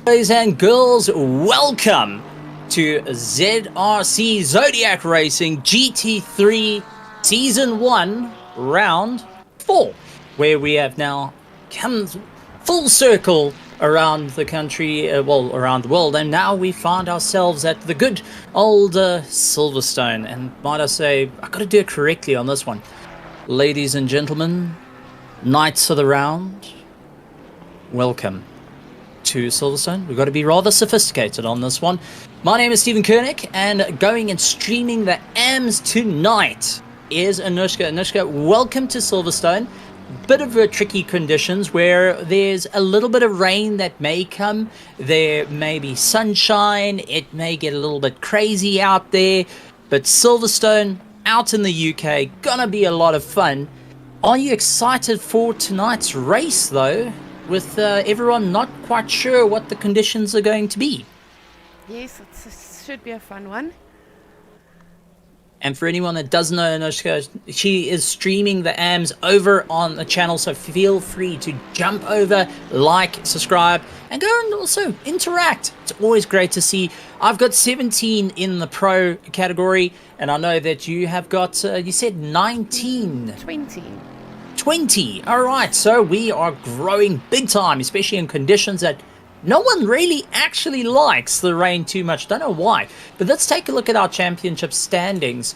Boys and girls, welcome to ZRC Zodiac Racing GT3 Season 1 Round 4, where we have now come full circle around the country, around the world, and now we find ourselves at the good old Silverstone. And might I say, I've got to do it correctly on this one. Ladies and gentlemen, knights of the round, welcome to Silverstone. We've got to be rather sophisticated on this one. My name is Stephen Koenig, and going and streaming the AMs tonight is Anushka. Anushka, welcome to Silverstone. Bit of tricky conditions where there's a little bit of rain that may come. There may be sunshine. It may get a little bit crazy out there. But Silverstone out in the UK, gonna be a lot of fun. Are you excited for tonight's race though? With everyone not quite sure what the conditions are going to be. Yes, it should be a fun one. And for anyone that doesn't know Anushka, she is streaming the AMs over on the channel, so feel free to jump over, like, subscribe, and go and also interact. It's always great to see. I've got 17 in the pro category, and I know that you have got, you said 19. 20. All right, so we are growing big time, especially in conditions that no one really actually likes the rain too much. Don't know why. But let's take a look at our championship standings.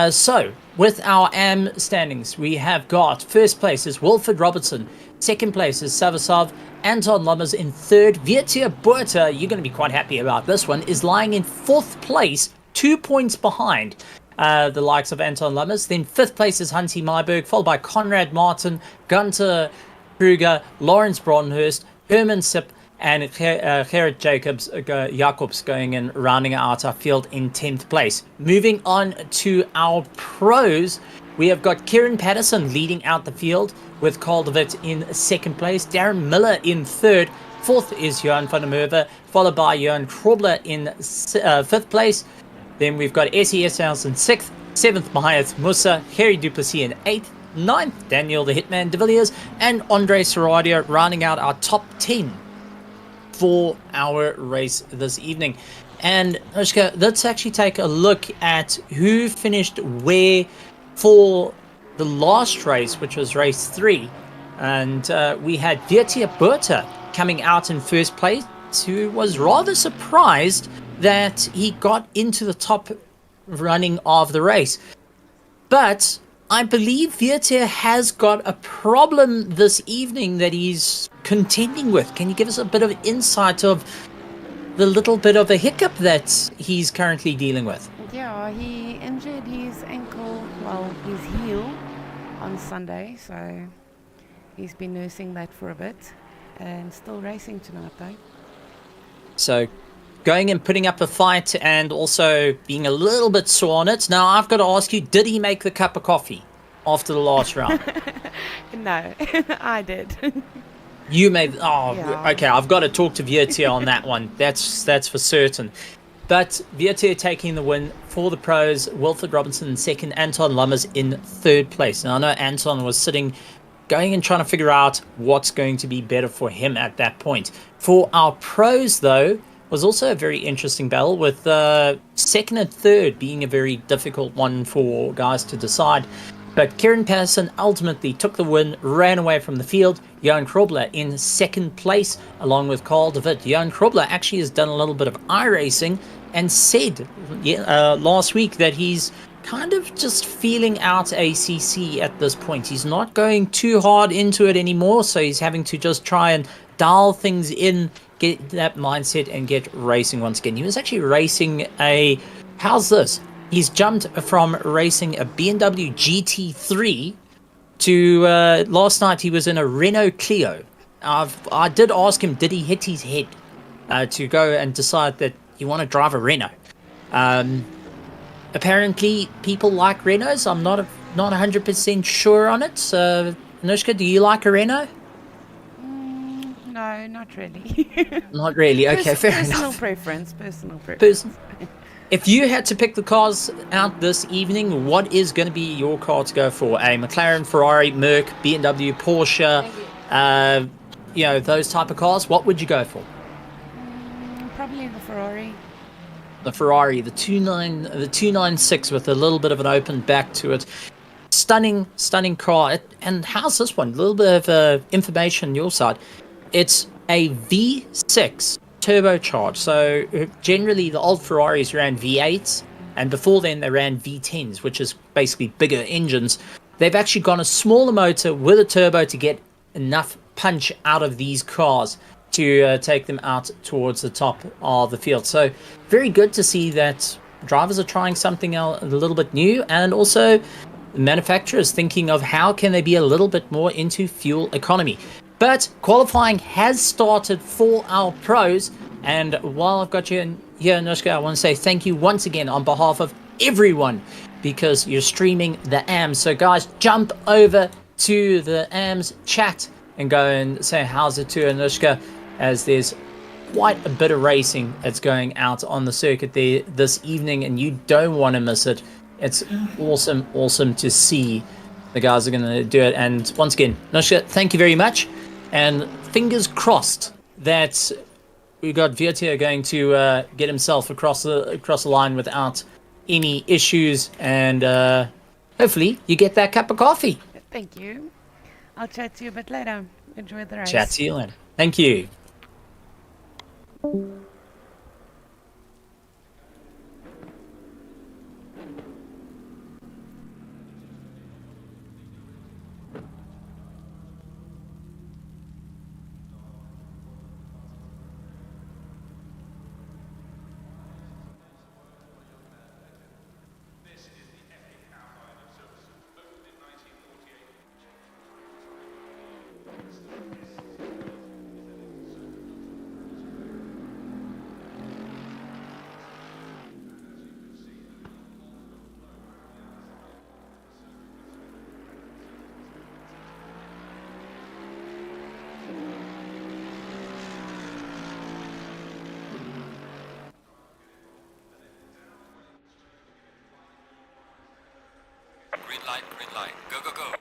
So with our AM standings, we have got first place is Wilfred Robertson. Second place is Savasov. Anton Lummers in third. Vietia Buerta, you're going to be quite happy about this one, is lying in fourth place, 2 points behind the likes of Anton Lummers. Then fifth place is Hunty Myberg, followed by Conrad Martin, Gunter Kruger, Lawrence Bronhurst, Herman Sipp, and Gerrit Jacobs going in, rounding out our field in 10th place. Moving on to our pros, we have got Kieran Patterson leading out the field with Carl de Wit in second place, Darren Miller in third, fourth is Johan van der Merwe, followed by Johan Krobler in fifth place. Then we've got S01 House in sixth, seventh Mahiath Musa, Harry Duplessis in eighth, ninth Daniel the Hitman de Villiers, and Andre Seradio rounding out our top 10 for our race this evening. And Anushka, let's actually take a look at who finished where for the last race, which was race 3. And we had Vietia Buerta coming out in first place, who was rather surprised that he got into the top running of the race. But I believe Vietia has got a problem this evening that he's contending with. Can you give us a bit of insight of the little bit of a hiccup that he's currently dealing with? Yeah, he injured his ankle, his heel on Sunday, so he's been nursing that for a bit and still racing tonight though. So going and putting up a fight and also being a little bit sore on it. Now, I've got to ask you, did he make the cup of coffee after the last round? No, I did. You made... Oh, yeah. Okay, I've got to talk to Vietia on that one. That's for certain. But Vietia taking the win for the pros, Wilfred Robinson in second, Anton Lummers in third place. Now, I know Anton was going and trying to figure out what's going to be better for him at that point. For our pros, though, was also a very interesting battle, with second and third being a very difficult one for guys to decide. But Kieran Patterson ultimately took the win, ran away from the field. Johan Krobler in second place, along with Carl de Wit. Johan Krobler actually has done a little bit of iRacing and said last week that he's kind of just feeling out ACC at this point. He's not going too hard into it anymore, so he's having to just try and dial things in, get that mindset, and get racing once again. He was actually racing how's this? He's jumped from racing a BMW GT3 to last night he was in a Renault Clio. I did ask him, did he hit his head to go and decide that you want to drive a Renault? Apparently people like Renaults. I'm not 100% sure on it. Anushka, do you like a Renault? No, not really. Not really. Okay, fair enough. Personal preference. If you had to pick the cars out this evening, what is going to be your car to go for? A McLaren, Ferrari, Merc, BMW, Porsche, those type of cars? What would you go for? Probably the Ferrari. The Ferrari, the 296 with a little bit of an open back to it. Stunning car. And how's this one? A little bit of information on your side. It's a V6 turbocharged. So generally the old Ferraris ran V8s, and before then they ran V10s, which is basically bigger engines. They've actually gone a smaller motor with a turbo to get enough punch out of these cars to take them out towards the top of the field. So very good to see that drivers are trying something a little bit new, and also manufacturers thinking of how can they be a little bit more into fuel economy. But qualifying has started for our pros, and while I've got you here, Anushka, I want to say thank you once again on behalf of everyone, because you're streaming the AMS. So guys, jump over to the AMS chat and go and say how's it to Anushka, as there's quite a bit of racing that's going out on the circuit there this evening, and you don't want to miss it. It's awesome to see the guys are going to do it. And once again, Anushka, thank you very much, and fingers crossed that we got Virtia going to get himself across the line without any issues, and hopefully you get that cup of coffee. Thank you. I'll chat to you a bit later. Enjoy the race. Chat to you later. Thank you. Green light, go, go, go.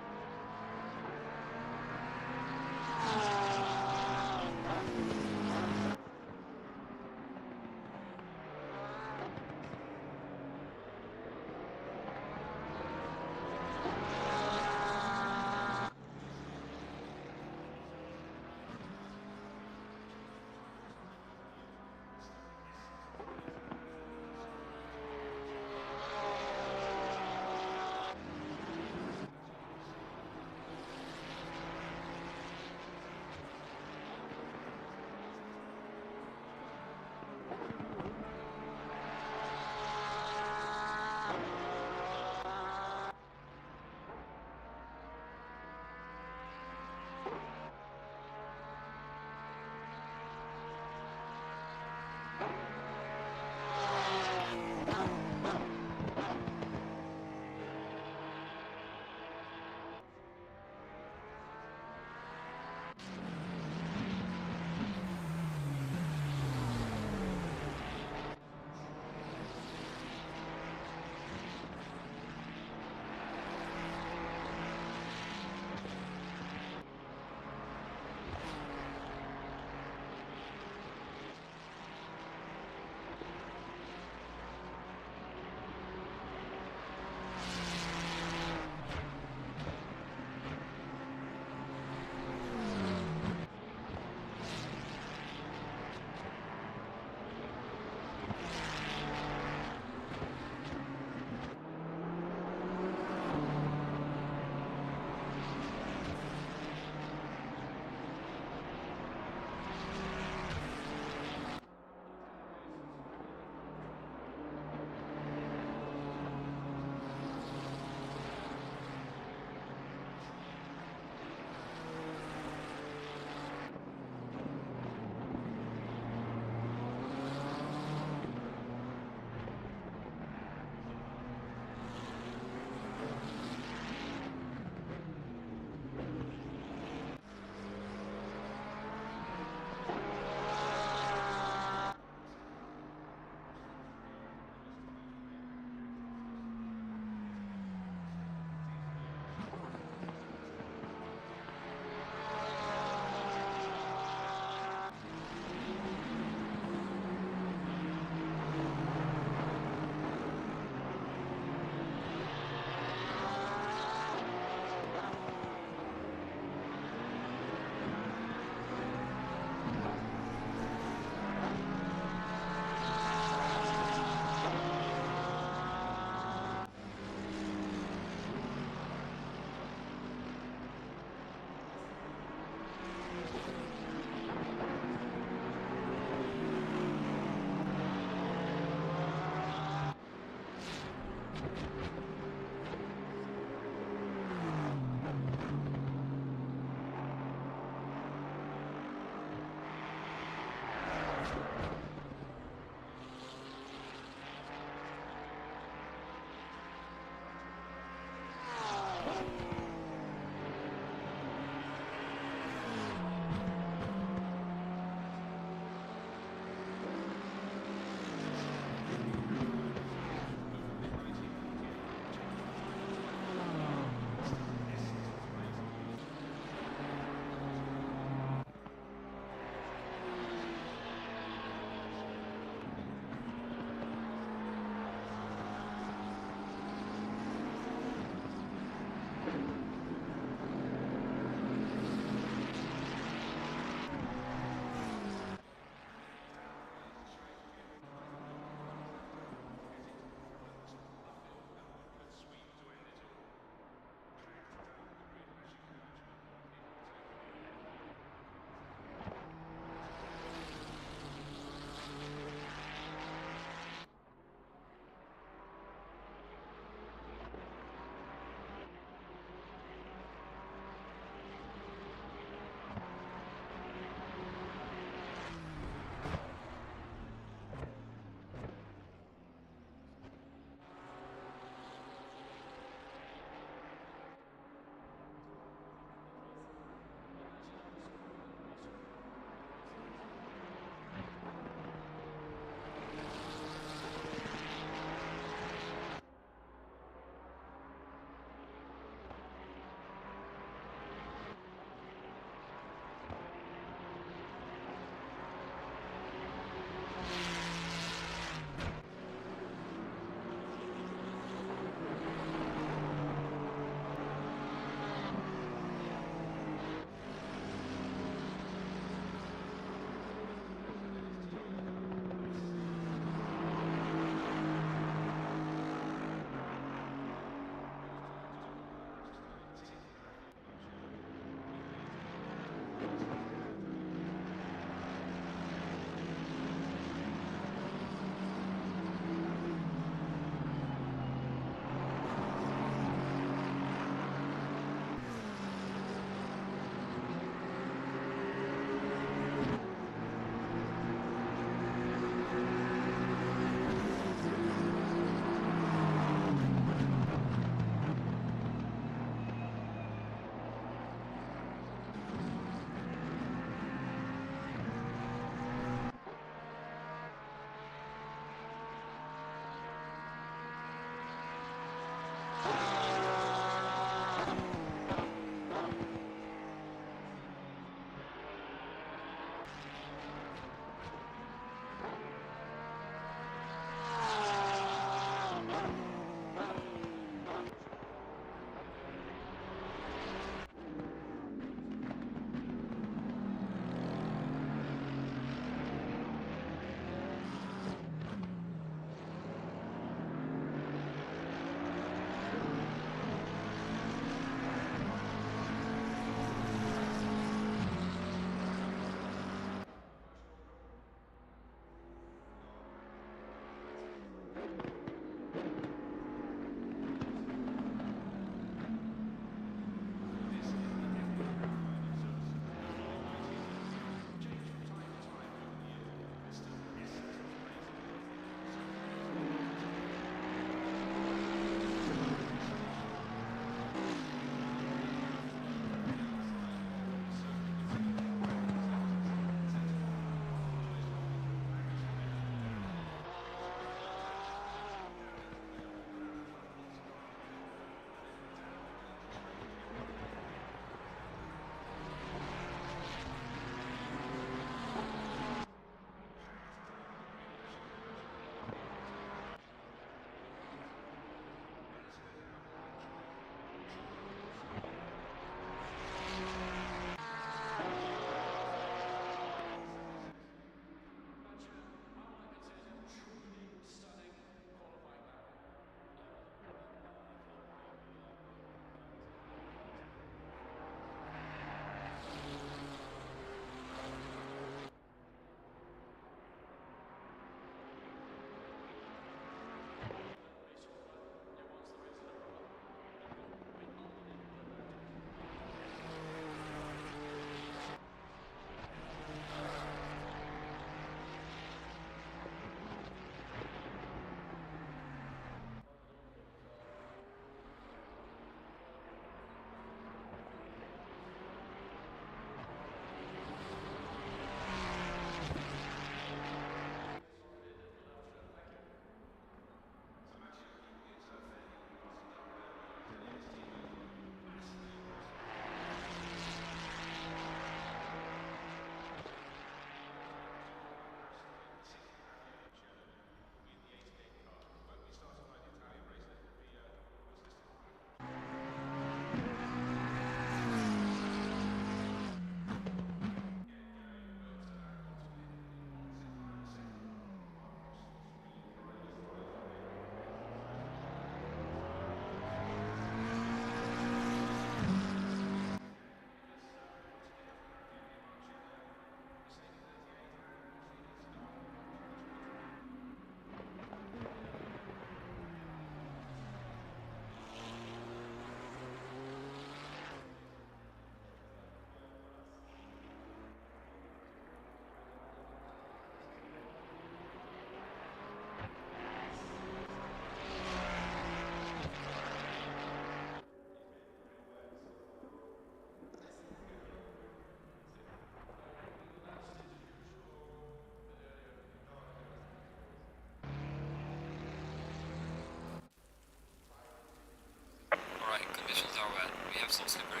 some slippery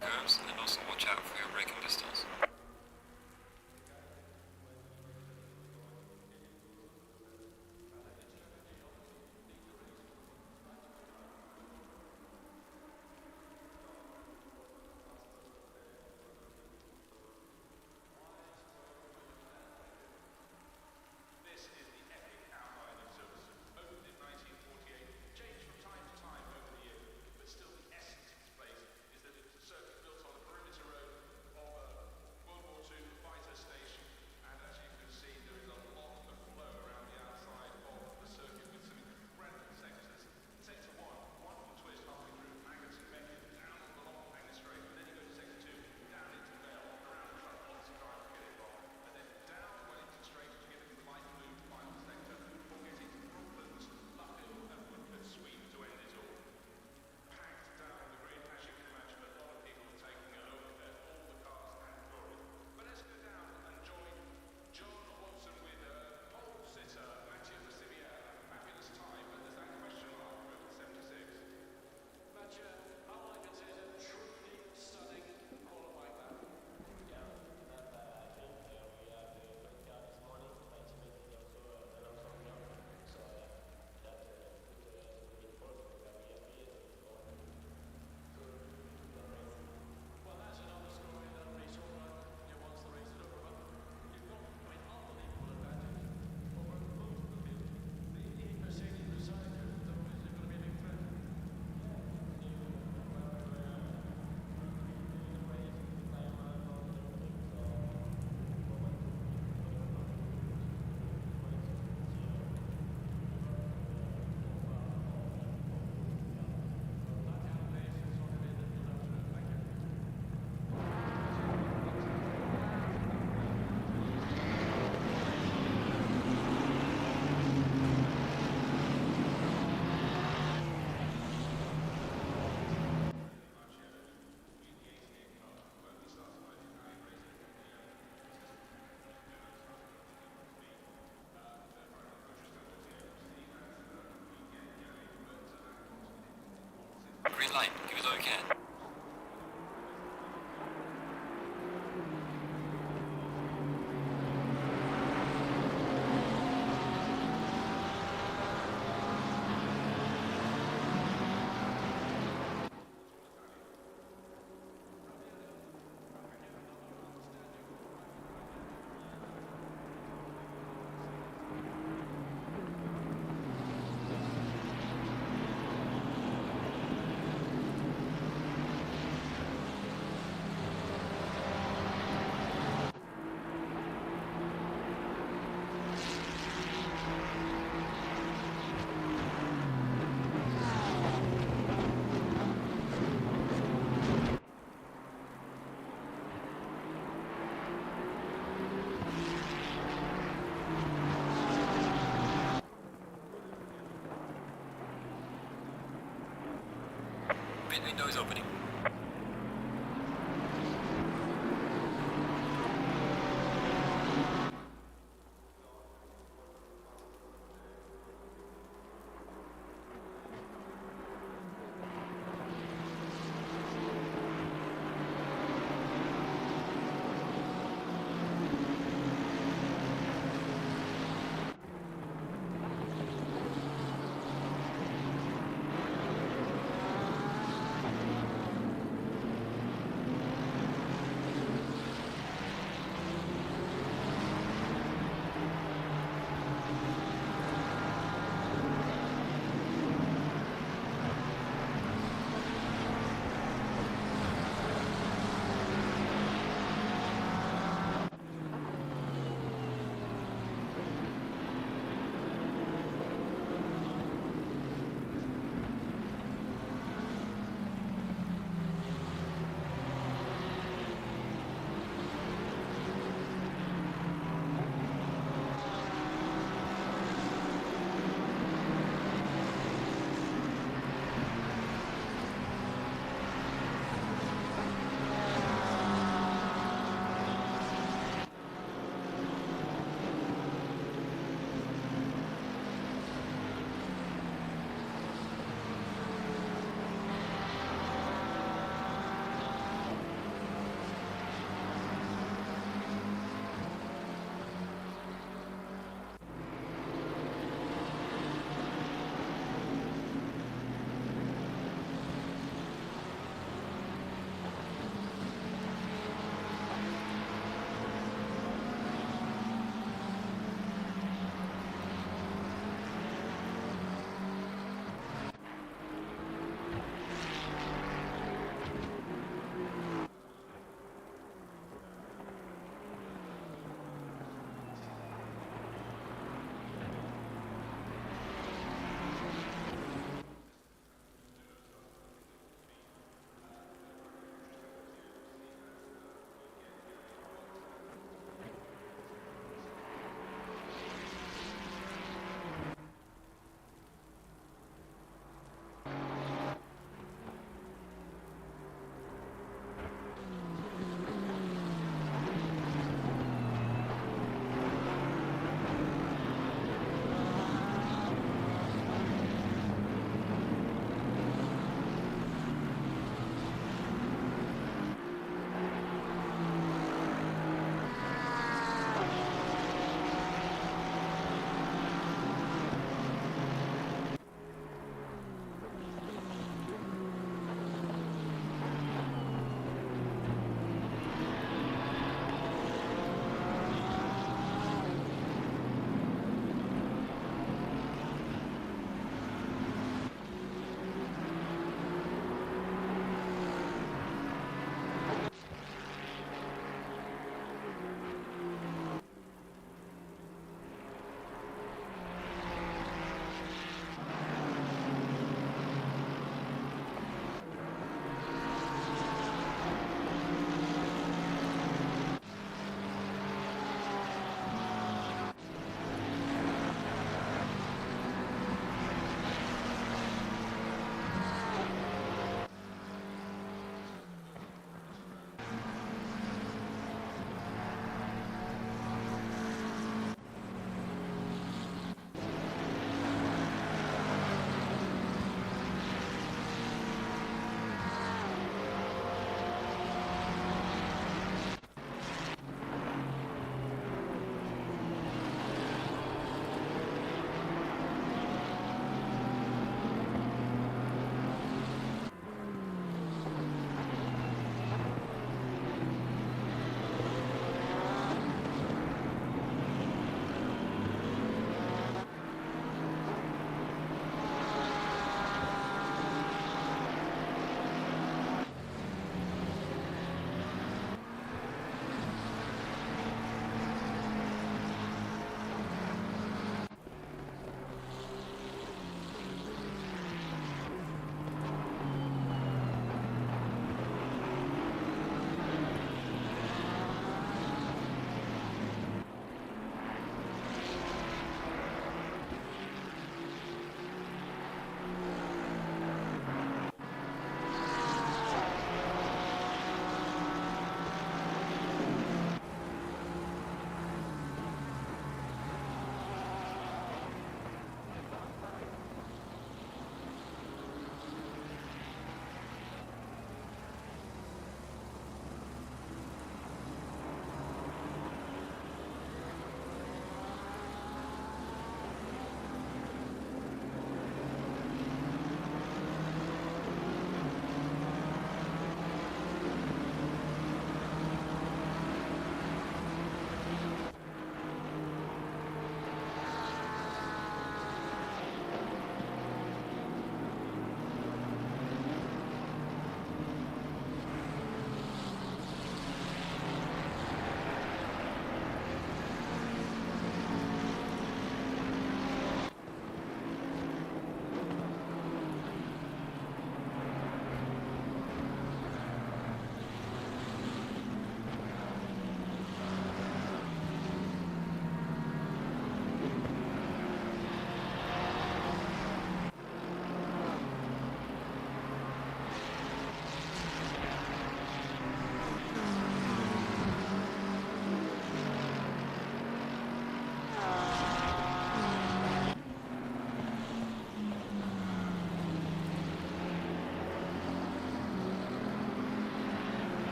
curves, and also watch out for your braking distance. This is the epic outline of Silverstone. Opened in 1948, changed from time to time over the years, but still the essence of this place is that it's a circuit built on a perimeter road of a World War II fighter station. And as you can see, there is a lot of flow around the outside of the circuit with some incredible sectors. Sector 1, wonderful twist halfway through Maggots and Beckett, down on the long Hanger Straight. And then you go to Sector 2, down into Vale, around the front, lots of drivers get involved. And then down Wellington Straight to get into the light blue final sector, or getting to Brooklands, Luffield and Woodford Sweep to end it all. Packed down the grid, as you can imagine, a lot of people are taking a look at all the cars and glory. But let's go down and join John Watson with pole sitter Mathieu Lasivia. Fabulous time, but there's that question mark over 76. Mathieu, how I can say is a truly stunning qualifying lap. Yeah, that I think we have the great car this morning. My teammate is also an awesome car. So that put the force for that we have here. Well, that's another story in that race over. Once the race is over, but you've got an unbelievable advantage over most of the field. The Mercedes beside you, though, is going to be a big threat. Green light, give it all you can. Pit window is opening.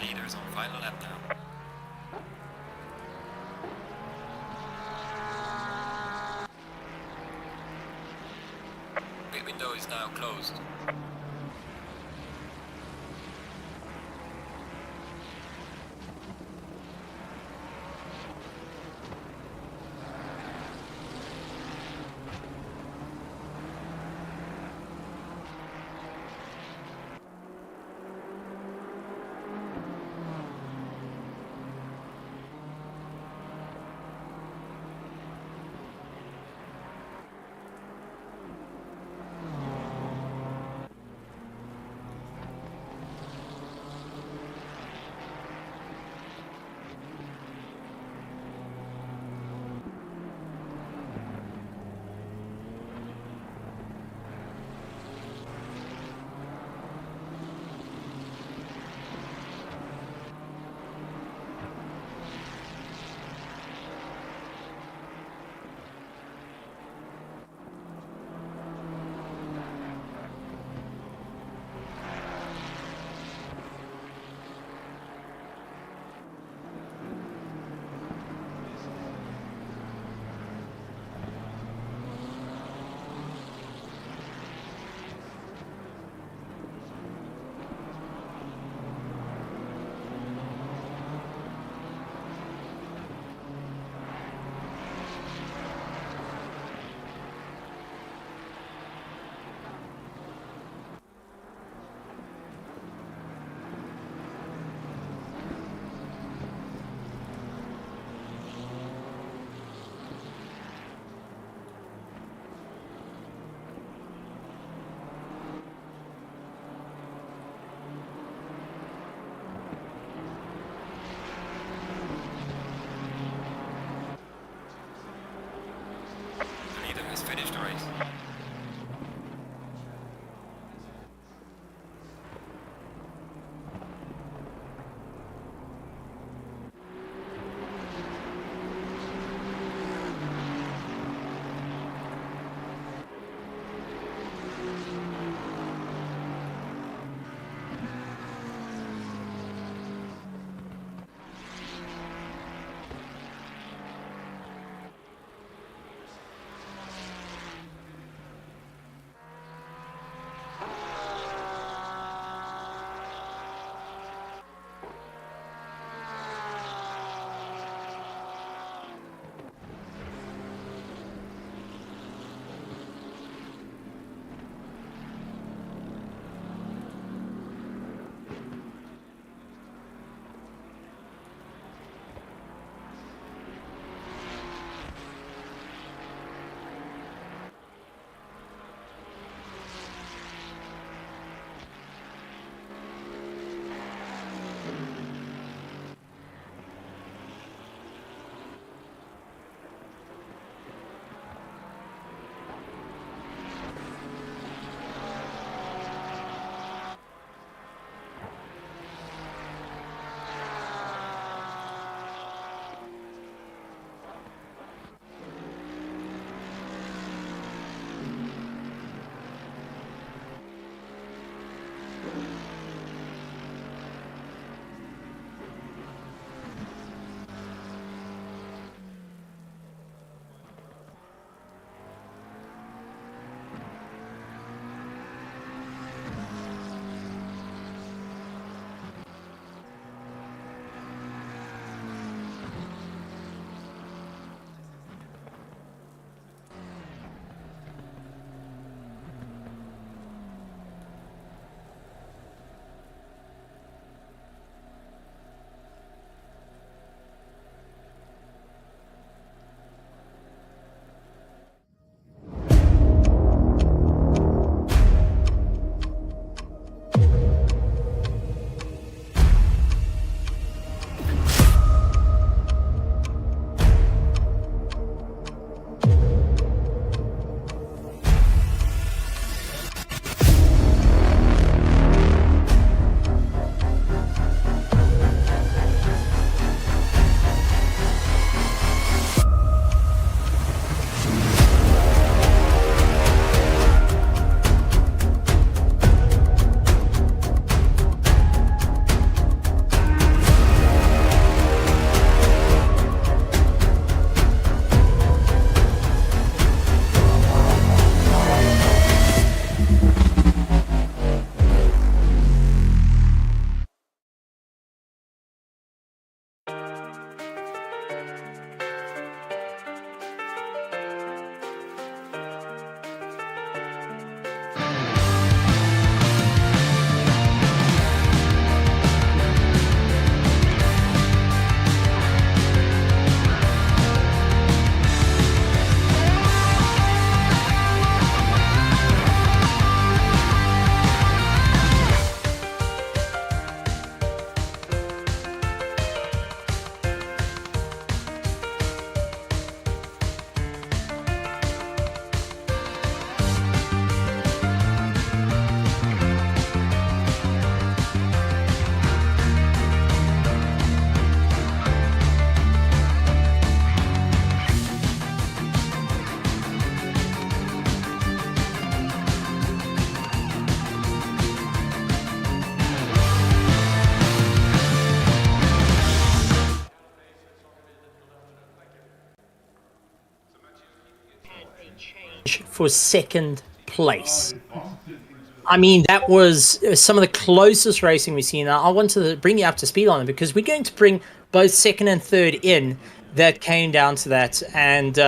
Leaders on final lap now. Pit window is now closed. for second place. I mean, that was some of the closest racing we've seen. I wanted to bring you up to speed on it because we're going to bring both second and third in that came down to that. And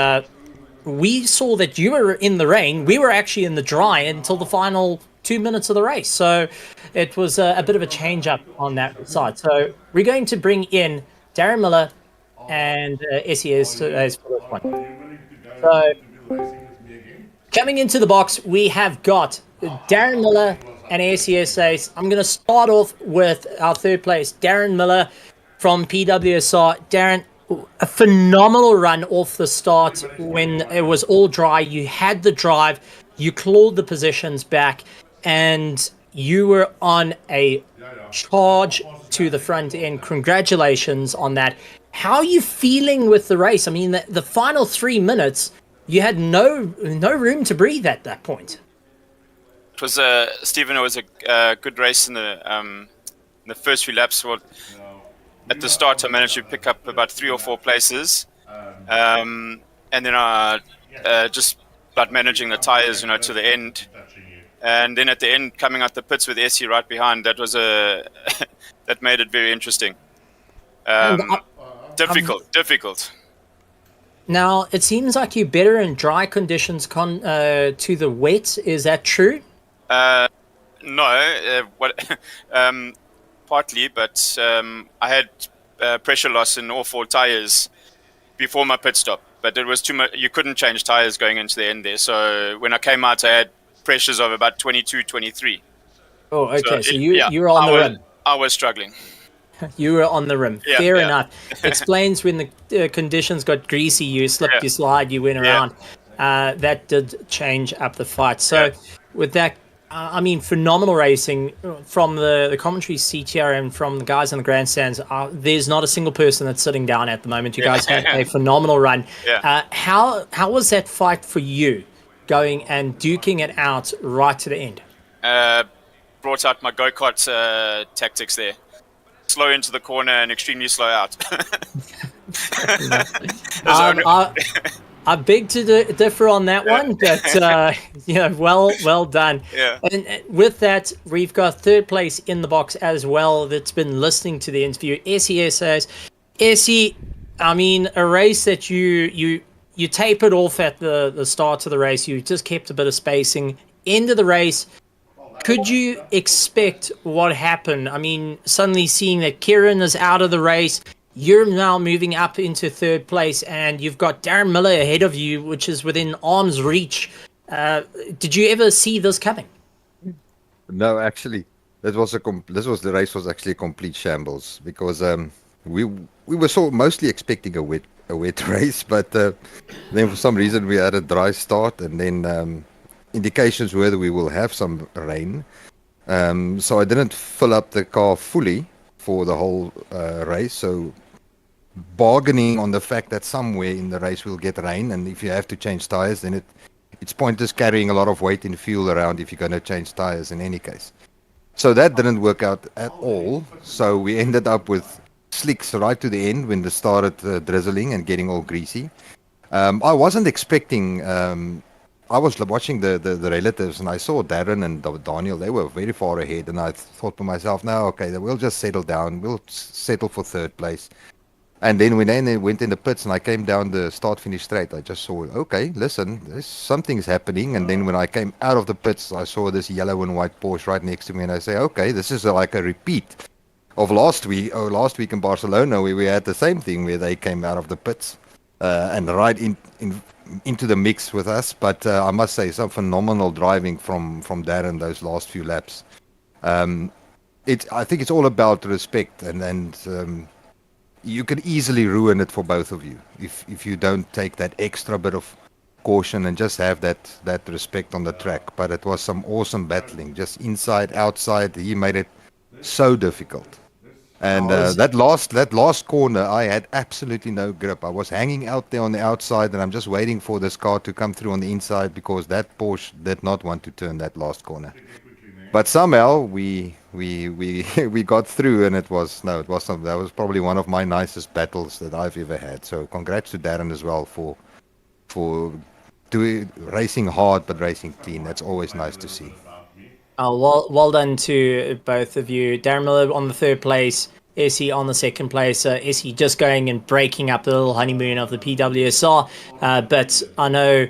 we saw that you were in the rain. We were actually in the dry until the final 2 minutes of the race. So it was a bit of a change up on that side. So we're going to bring in Darren Miller and SES for this one. So coming into the box, we have got Darren Miller and SES. I'm going to start off with our third place, Darren Miller from PWSR. Darren, a phenomenal run off the start when it was all dry. You had the drive, you clawed the positions back, and you were on a charge to the front end. Congratulations on that. How are you feeling with the race? I mean, the final 3 minutes, you had no room to breathe at that point. It was Stephen. It was a good race in the first few laps. Well, at the start, I managed to pick up about 3 or 4 places, and then I just about managing the tires, to the end. And then at the end, coming out the pits with SE right behind, that was that made it very interesting. Difficult. Now, it seems like you're better in dry conditions to the wet. Is that true? No, partly, but I had pressure loss in all 4 tires before my pit stop. But it was too much. You couldn't change tires going into the end there. So when I came out, I had pressures of about 22, 23. Oh, okay. So you were on the rim. I was struggling. You were on the rim. Yeah, Fair enough. Explains when the conditions got greasy, you slipped, you slide, you went around. That did change up the fight. So with that, I mean, phenomenal racing from the commentary CTR and from the guys on the grandstands. There's not a single person that's sitting down at the moment. You guys had a phenomenal run. How was that fight for you, going and duking it out right to the end? Brought out my go-kart tactics there. Slow into the corner and extremely slow out. I beg to differ on that one, but well done. And with that, we've got third place in the box as well. That's been listening to the interview. SES says, SE, I mean, a race that you tapered off at the start of the race. You just kept a bit of spacing. End of the race. Could you expect what happened? I mean, suddenly seeing that Kieran is out of the race, you're now moving up into third place, and you've got Darren Miller ahead of you, which is within arm's reach. Did you ever see this coming? No, actually, the race was actually a complete shambles because we were mostly expecting a wet race, but then for some reason we had a dry start, and then indications were that we will have some rain. So I didn't fill up the car fully for the whole race. So bargaining on the fact that somewhere in the race we'll get rain, and if you have to change tires, then it's pointless carrying a lot of weight and fuel around if you're going to change tires in any case. So that didn't work out at all. So we ended up with slicks right to the end when they started drizzling and getting all greasy. I wasn't expecting... I was watching the relatives, and I saw Darren and Daniel. They were very far ahead, and I thought to myself, no, okay, we'll just settle down. We'll settle for third place. And then when they went in the pits and I came down the start-finish straight, I just saw, okay, listen, something's happening. And then when I came out of the pits, I saw this yellow and white Porsche right next to me, and I say, okay, this is like a repeat of last week in Barcelona, where we had the same thing, where they came out of the pits and right into the mix with us. But I must say, some phenomenal driving from Darren those last few laps. I think it's all about respect, and you can easily ruin it for both of you if you don't take that extra bit of caution and just have that respect on the track. But it was some awesome battling, just inside, outside. He made it so difficult. And that last corner, I had absolutely no grip. I was hanging out there on the outside, and I'm just waiting for this car to come through on the inside, because that Porsche did not want to turn that last corner. But somehow we got through, and that was probably one of my nicest battles that I've ever had. So congrats to Darren as well for racing hard but racing clean. That's always nice to see. Oh, well done to both of you. Darren Miller on the third place, Essie on the second place. Essie just going and breaking up the little honeymoon of the PWSR. But I know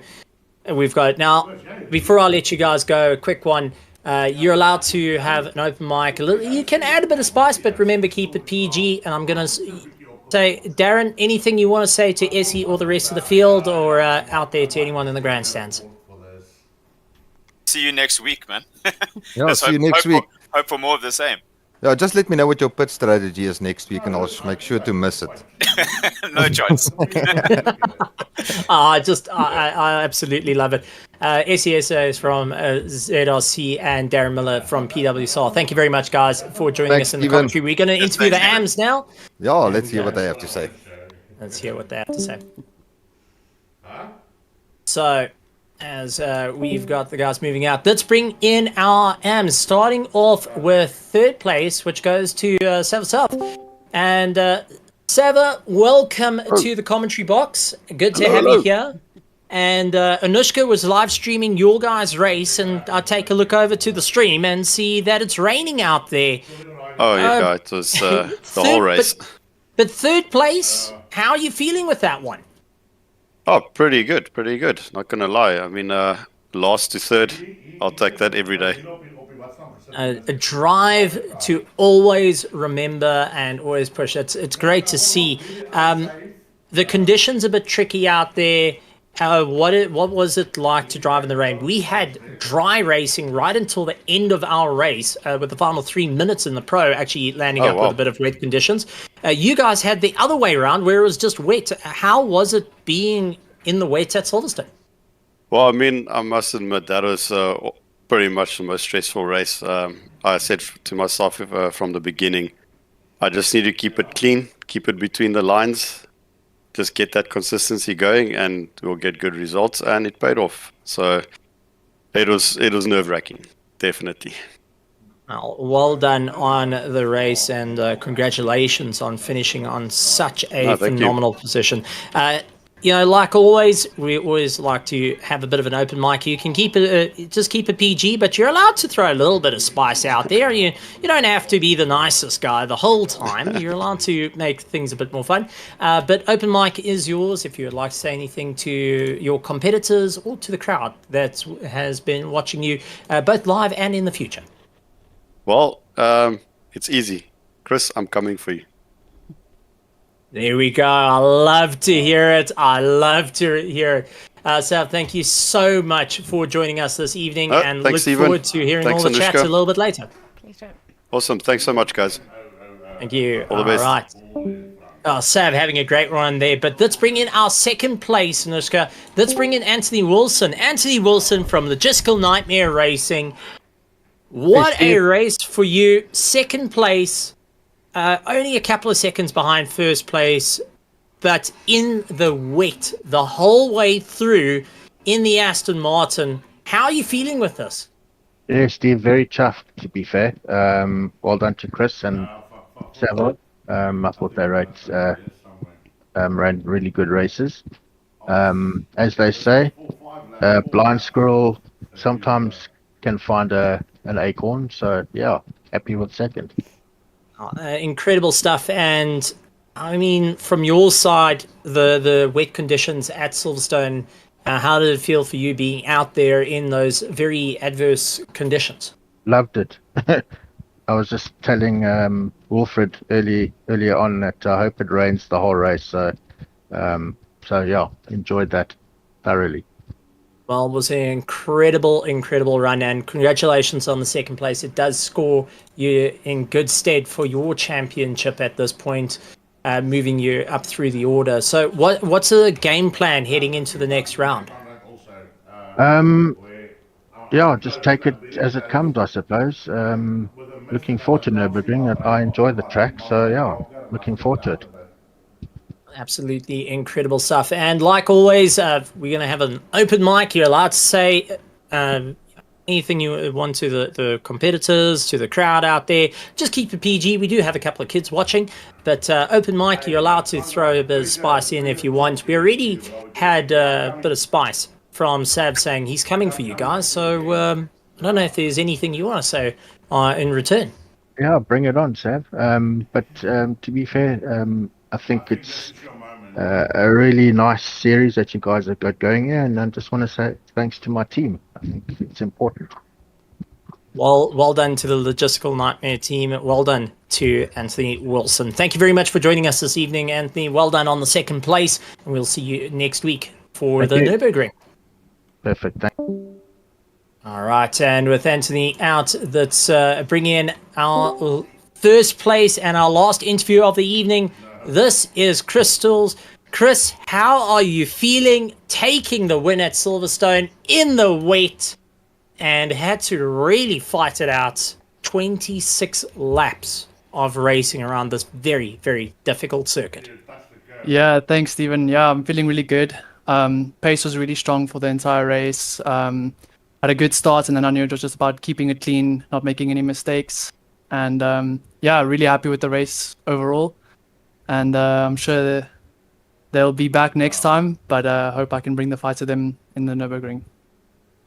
we've got now. Before I let you guys go, a quick one. You're allowed to have an open mic. You can add a bit of spice, but remember, keep it PG. And I'm going to say, Darren, anything you want to say to Essie or the rest of the field, or out there to anyone in the grandstands? See you next week, man. Yeah, Let's see you next week. Hope for more of the same. Yeah, just let me know what your pit strategy is next week, and I'll make sure to miss it. No chance. I absolutely love it. SESO is from ZRC and Darren Miller from PWSR. Thank you very much, guys, for joining Thanks, us in the Stephen. commentary. We're going to interview the AMs now. Yeah, let's hear what they have to say. Let's hear what they have to say. So, as we've got the guys moving out, let's bring in our AMs, starting off with third place, which goes to Sava South. And Sava, welcome to the commentary box. Good to have you here. And Anushka was live streaming your guys' race, and I take a look over to the stream and see that it's raining out there. Oh, yeah, it was the whole race. But third place, how are you feeling with that one? Oh, pretty good, pretty good. Not gonna lie. I mean, last to third, I'll take that every day. A drive to always remember and always push. It's great to see. The conditions a bit tricky out there. What was it like to drive in the rain? We had dry racing right until the end of our race, with the final 3 minutes in the pro actually landing up with a bit of wet conditions. You guys had the other way around where it was just wet. How was it being in the wet at Silverstone? Well, I mean, I must admit that was pretty much the most stressful race. I said to myself from the beginning, I just need to keep it clean, keep it between the lines, just get that consistency going, and we'll get good results. And it paid off. So it was nerve-wracking, definitely. Well done on the race, and congratulations on finishing on such a phenomenal position. Like always, we always like to have a bit of an open mic. You can keep it, just keep it PG, but you're allowed to throw a little bit of spice out there. You don't have to be the nicest guy the whole time. You're allowed to make things a bit more fun. But open mic is yours if you would like to say anything to your competitors or to the crowd that has been watching you both live and in the future. Well, it's easy. Chris, I'm coming for you. There we go. I love to hear it. Sav, thank you so much for joining us this evening, and look forward to hearing all the chats a little bit later. Pleasure. Awesome. Thanks so much, guys. Thank you. All the best. Right. Sav having a great run there, but let's bring in our second place, Anushka. Let's bring in Anthony Wilson. Anthony Wilson from Logistical Nightmare Racing. What a race for you. Second place. Only a couple of seconds behind first place, but in the wet the whole way through in the Aston Martin. How are you feeling with this? Yeah, Steve, very chuffed, to be fair. Well done to Chris and Savile. I thought they ran really good races. As they say, blind squirrel sometimes can find an acorn. So, yeah, happy with second. Incredible stuff. And I mean, from your side, the wet conditions at Silverstone, how did it feel for you being out there in those very adverse conditions? Loved it. I was just telling Wilfred earlier on that I hope it rains the whole race. So yeah, enjoyed that thoroughly. Well, it was an incredible run, and congratulations on the second place. It does score you in good stead for your championship at this point, moving you up through the order. So what's the game plan heading into the next round? Yeah, just take it as it comes, I suppose. Looking forward to Nürburgring. I enjoy the track, so yeah, looking forward to it. Absolutely incredible stuff. And like always, we're going to have an open mic. You're allowed to say anything you want to the competitors, to the crowd out there. Just keep it PG. We do have a couple of kids watching, but open mic, you're allowed to throw a bit of spice in if you want. We already had a bit of spice from Sav saying he's coming for you guys. So I don't know if there's anything you want to say in return. Yeah, bring it on, Sav. But to be fair, I think it's a really nice series that you guys have got going here, and I just want to say thanks to my team. I think it's important. Well done to the Logistical Nightmare team. Well done to Anthony Wilson. Thank you very much for joining us this evening, Anthony. Well done on the second place, and we'll see you next week for the Nürburgring. Perfect. All right, and with Anthony out, let's bring in our first place and our last interview of the evening. This is Crystals. Chris, how are you feeling taking the win at Silverstone in the wet and had to really fight it out? 26 laps of racing around this very, very difficult circuit. Yeah, thanks, Stephen. Yeah, I'm feeling really good. Pace was really strong for the entire race. Had a good start, and then I knew it was just about keeping it clean, not making any mistakes. And yeah, really happy with the race overall. And I'm sure they'll be back next time, but I hope I can bring the fight to them in the Nürburgring.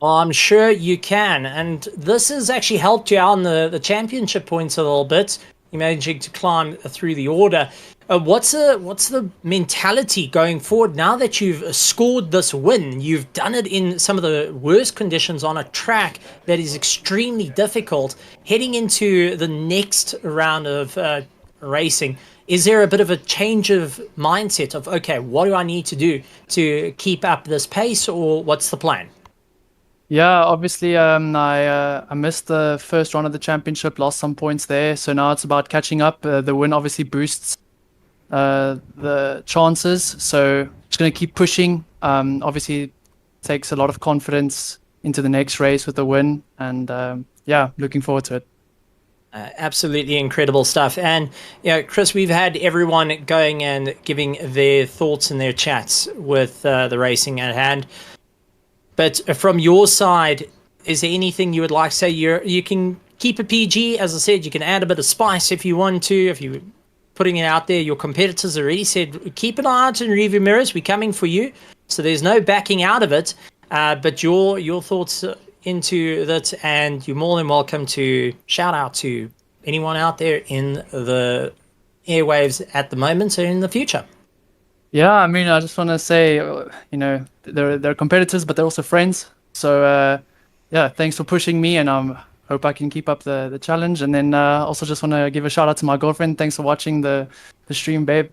Well, I'm sure you can, and this has actually helped you out on the championship points a little bit. You're managing to climb through the order. What's the mentality going forward now that you've scored this win? You've done it in some of the worst conditions on a track that is extremely difficult. Heading into the next round of racing, is there a bit of a change of mindset of, okay, what do I need to do to keep up this pace, or what's the plan? Yeah, obviously, I missed the first round of the championship, lost some points there. So now it's about catching up. The win obviously boosts the chances. So just going to keep pushing. Obviously, takes a lot of confidence into the next race with the win. And yeah, looking forward to it. Absolutely incredible stuff. And, you know, Chris, we've had everyone going and giving their thoughts and their chats with the racing at hand. But from your side, is there anything you would like to say? You can keep it PG. As I said, you can add a bit of spice if you want to. If you're putting it out there, your competitors already said, keep an eye out in rearview mirrors. We're coming for you. So there's no backing out of it. But your thoughts into that, and you're more than welcome to shout out to anyone out there in the airwaves at the moment or in the future. Yeah, I mean, I just want to say, you know, they're competitors, but they're also friends. So, yeah, thanks for pushing me, and I hope I can keep up the challenge. And then also just want to give a shout out to my girlfriend. Thanks for watching the stream, babe.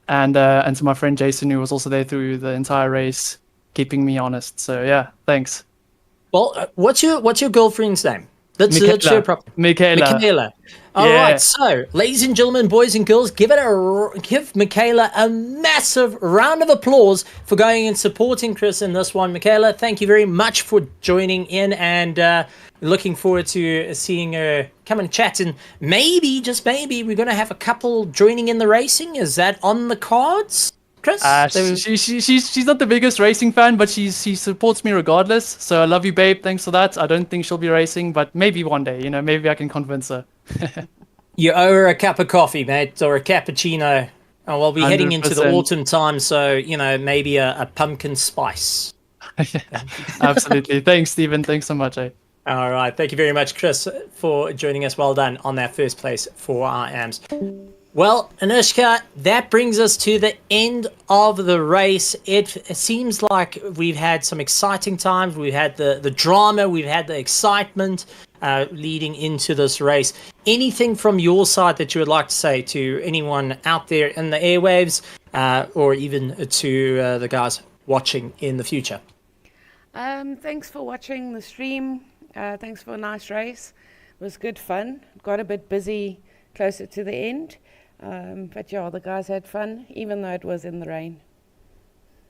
And to my friend Jason, who was also there through the entire race, keeping me honest. So, yeah, thanks. Well, what's your girlfriend's name? That's her proper. Michaela. All right, so ladies and gentlemen, boys and girls, give Michaela a massive round of applause for going and supporting Chris in this one. Michaela, thank you very much for joining in, and looking forward to seeing her come and chat. And maybe, just maybe, we're going to have a couple joining in the racing. Is that on the cards, Chris? She's not the biggest racing fan, but she supports me regardless. So I love you, babe. Thanks for that. I don't think she'll be racing, but maybe one day, you know, maybe I can convince her. You owe her a cup of coffee, mate, or a cappuccino. Oh, we'll be heading into the autumn time, so, you know, maybe a pumpkin spice. Absolutely. Thanks, Stephen. Thanks so much. All right. Thank you very much, Chris, for joining us. Well done on that first place for our AMs. Well, Anushka, that brings us to the end of the race. It seems like we've had some exciting times. We've had the drama. We've had the excitement leading into this race. Anything from your side that you would like to say to anyone out there in the airwaves, or even to the guys watching in the future? Thanks for watching the stream. Thanks for a nice race. It was good fun. Got a bit busy closer to the end. But yeah, the guys had fun, even though it was in the rain.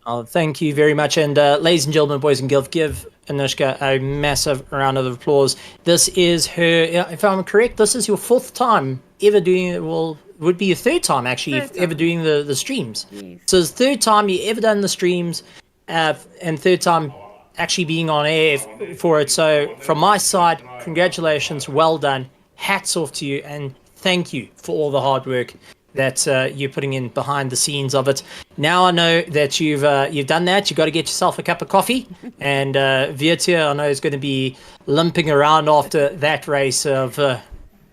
Oh, thank you very much. And ladies and gentlemen, boys and girls, give Anushka a massive round of applause. This is her, if I'm correct, this is your fourth time ever doing, well, would be your third time actually, ever doing the streams. Yes. So it's the third time you ever done the streams, and third time actually being on air for it. So from my side, congratulations, well done, hats off to you, and thank you for all the hard work that you're putting in behind the scenes of it. Now I know that you've done that. You've got to get yourself a cup of coffee. And Vietia, I know, is going to be limping around after that race of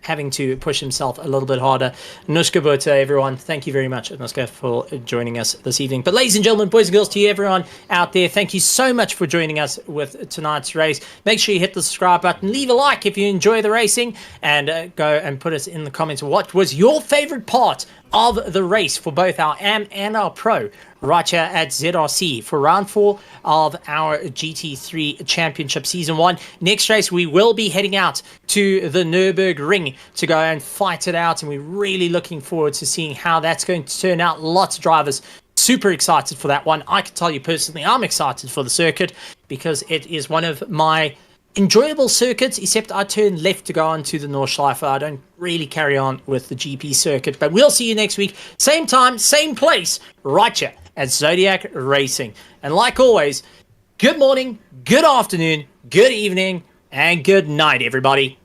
having to push himself a little bit harder. Nushka Bota, everyone, thank you very much, Nushka, for joining us this evening. But ladies and gentlemen, boys and girls, to you, everyone out there, thank you so much for joining us with tonight's race. Make sure you hit the subscribe button, leave a like if you enjoy the racing, and go and put us in the comments what was your favorite part of the race for both our AM and our Pro right here at ZRC for round 4 of our GT3 Championship Season 1. Next race, we will be heading out to the Nürburgring to go and fight it out, and we're really looking forward to seeing how that's going to turn out. Lots of drivers super excited for that one. I can tell you personally, I'm excited for the circuit because it is one of my enjoyable circuits, except I turn left to go on to the Nordschleife. I don't really carry on with the GP circuit, but we'll see you next week. Same time, same place, right here at Zodiac Racing. And like always, good morning, good afternoon, good evening, and good night, everybody.